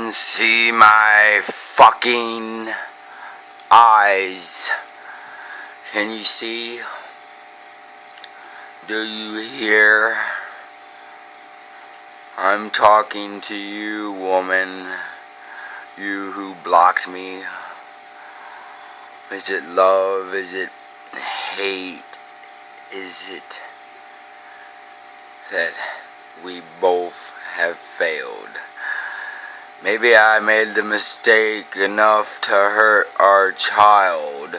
can see my fucking eyes. Can you see? Do you hear? I'm talking to you, woman. You who blocked me. Is it love? Is it hate? Is it that we both have failed? Maybe I made the mistake enough to hurt our child.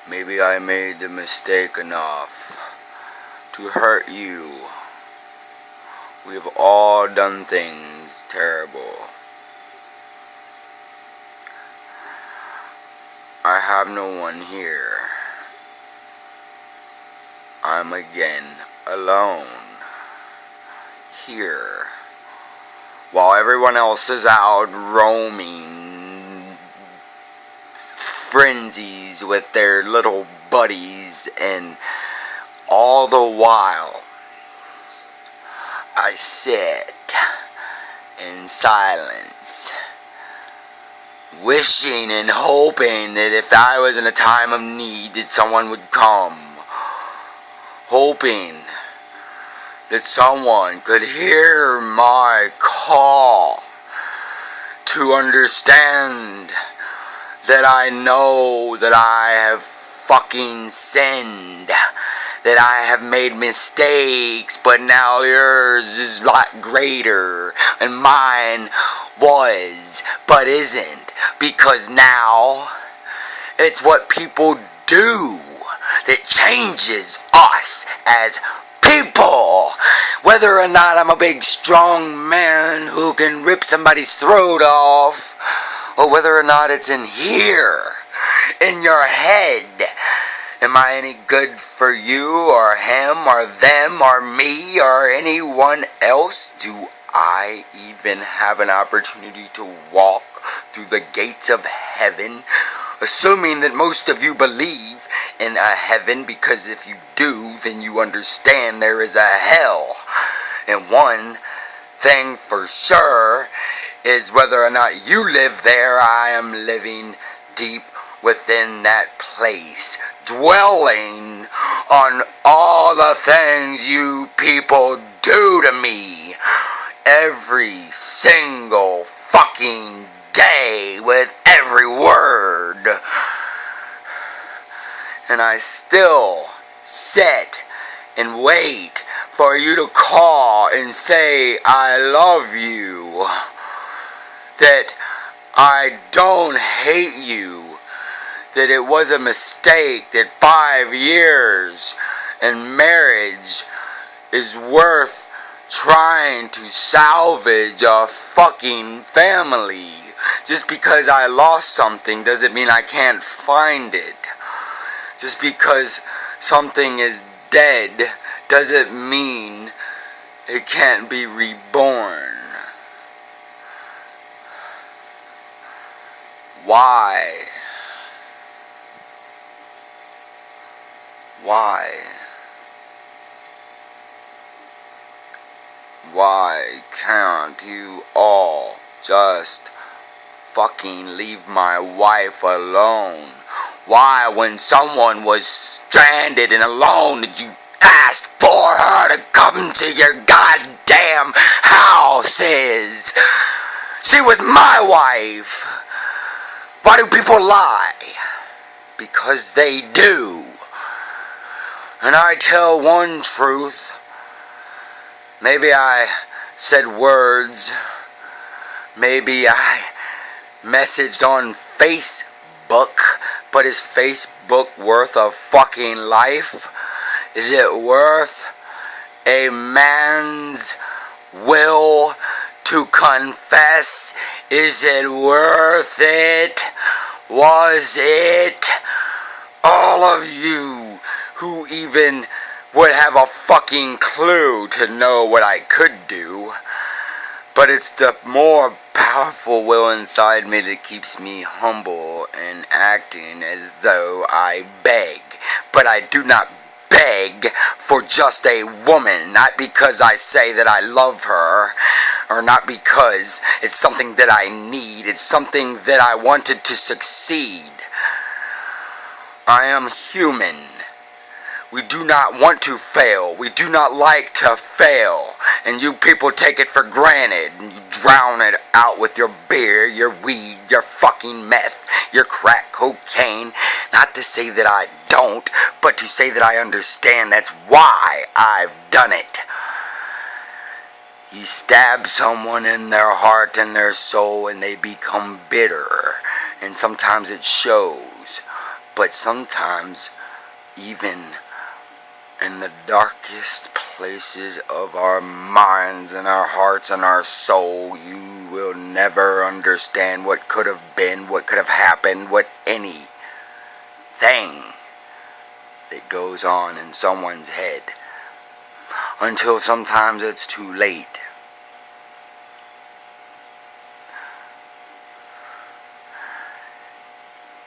Maybe I made the mistake enough to hurt you. We've all done things terrible. I have no one here. I'm again alone. Here. While everyone else is out roaming frenzies with their little buddies, and all the while I sit in silence, wishing and hoping that if I was in a time of need that someone would come, hoping that someone could hear my call to understand that I know that I have fucking sinned, that I have made mistakes, but now yours is a lot greater, and mine was, but isn't, because now it's what people do that changes us as people. Whether or not I'm a big strong man who can rip somebody's throat off, or whether or not it's in here, in your head. Am I any good for you, or him, or them, or me, or anyone else? Do I even have an opportunity to walk through the gates of heaven? Assuming that most of you believe in a heaven, because if you do, then you understand there is a hell. And one thing for sure is whether or not you live there, I am living deep within that place, dwelling on all the things you people do to me every single fucking day with every word. And I still sit and wait for you to call and say I love you, that I don't hate you, that it was a mistake, that 5 years and marriage is worth trying to salvage a fucking family. Just because I lost something doesn't mean I can't find it. Just because something is dead doesn't mean it can't be reborn. Why? Why? Why can't you all just fucking leave my wife alone? Why, when someone was stranded and alone, did you ask for her to come to your goddamn houses? She was my wife. Why do people lie? Because they do. And I tell one truth. Maybe I said words. Maybe I messaged on Facebook. But is Facebook worth a fucking life? Is it worth a man's will to confess? Is it worth it? Was it? All of you who even would have a fucking clue to know what I could do. But it's the more powerful will inside me that keeps me humble and acting as though I beg. But I do not beg for just a woman, not because I say that I love her, or not because. It's something that I need. It's something that I wanted to succeed. I am human. We do not want to fail. We do not like to fail. And you people take it for granted. And you drown it out with your beer, your weed, your fucking meth, your crack cocaine. Not to say that I don't, but to say that I understand. That's why I've done it. You stab someone in their heart and their soul and they become bitter. And sometimes it shows. But sometimes, even in the darkest places of our minds and our hearts and our soul, you will never understand what could have been, what could have happened, what anything that goes on in someone's head. Until sometimes it's too late.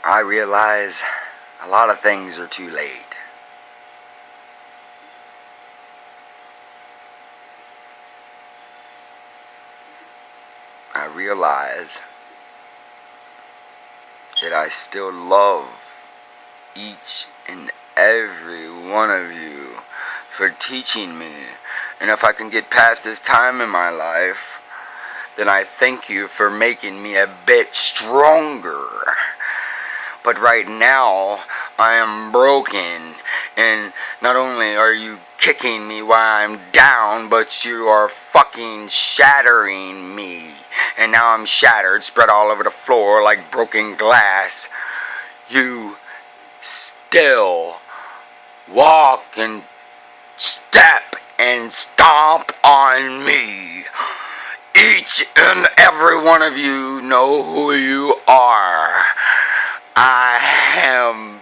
I realize a lot of things are too late. I realize that I still love each and every one of you for teaching me. And if I can get past this time in my life, then I thank you for making me a bit stronger. But right now, I am broken, and not only are you kicking me while I'm down, but you are fucking shattering me. And now I'm shattered, spread all over the floor like broken glass. You still walk and step and stomp on me. Each and every one of you know who you are. I am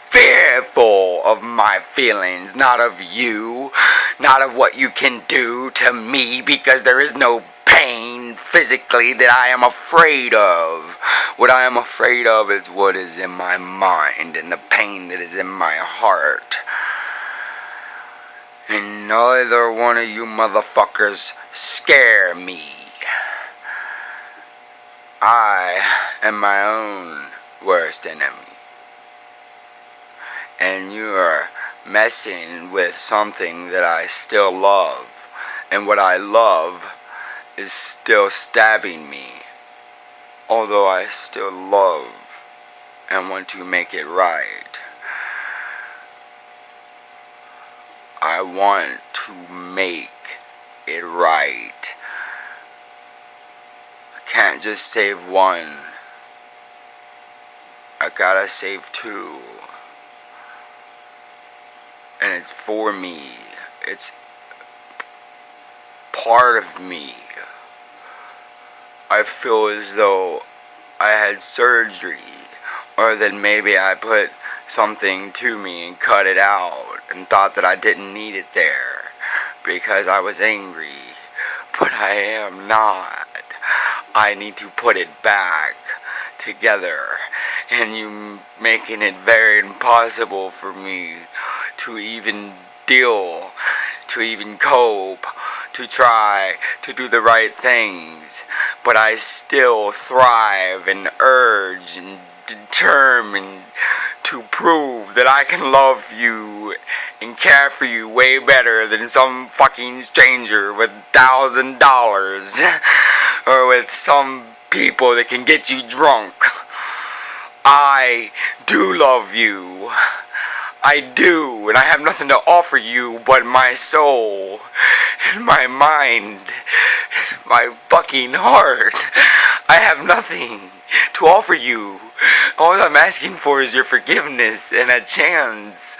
fearful of my feelings, not of you, not of what you can do to me, because there is no pain physically that I am afraid of. What I am afraid of is what is in my mind and the pain that is in my heart. And neither one of you motherfuckers scare me. I am my own worst enemy. And you are messing with something that I still love. And what I love is still stabbing me. Although I still love and want to make it right. I want to make it right. I can't just save one. I gotta save two. And it's for me. It's part of me. I feel as though I had surgery, or that maybe I put something to me and cut it out and thought that I didn't need it there because I was angry. But I am not. I need to put it back together, and you making it very impossible for me to even deal, to even cope, to try to do the right things. But I still thrive and urge and determined to prove that I can love you and care for you way better than some fucking stranger with $1,000 or with some people that can get you drunk. I do love you. I do, and I have nothing to offer you but my soul, and my mind, and my fucking heart. I have nothing to offer you. All I'm asking for is your forgiveness and a chance.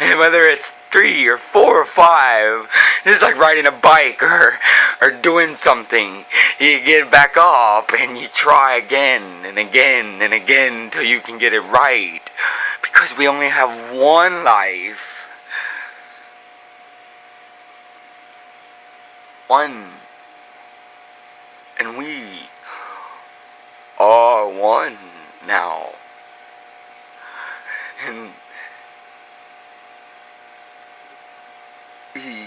And whether it's 3 or 4 or 5, it's like riding a bike or doing something. You get back up and you try again and again and again until you can get it right. Because we only have one life. One. And we are one now. And we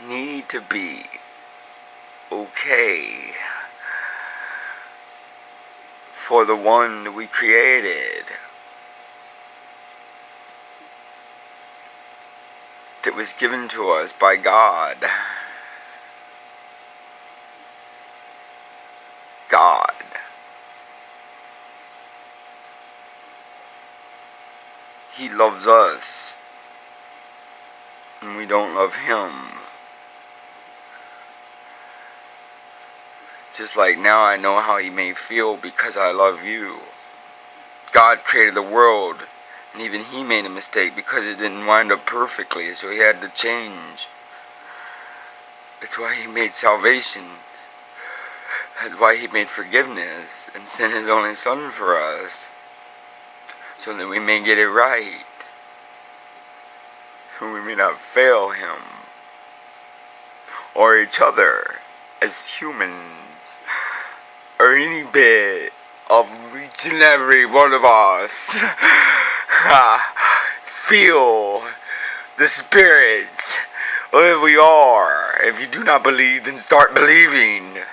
need to be okay for the one that we created, that was given to us by God. God. He loves us, and we don't love Him. Just like now I know how He may feel because I love you. God created the world, and even He made a mistake because it didn't wind up perfectly, so He had to change. That's why He made salvation. That's why He made forgiveness and sent His only Son for us, so that we may get it right, so we may not fail Him or each other as humans, or any bit of each and every one of us. Feel the spirits of who we are. If you do not believe, then start believing,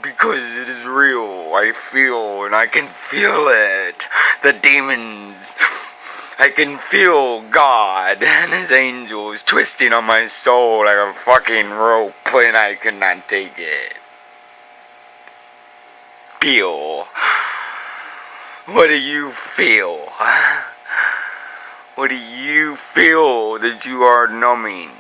because it is real. I feel, and I can feel it. The demons. I can feel God and His angels twisting on my soul like a fucking rope, and I cannot take it. Feel. What do you feel? What do you feel that you are numbing?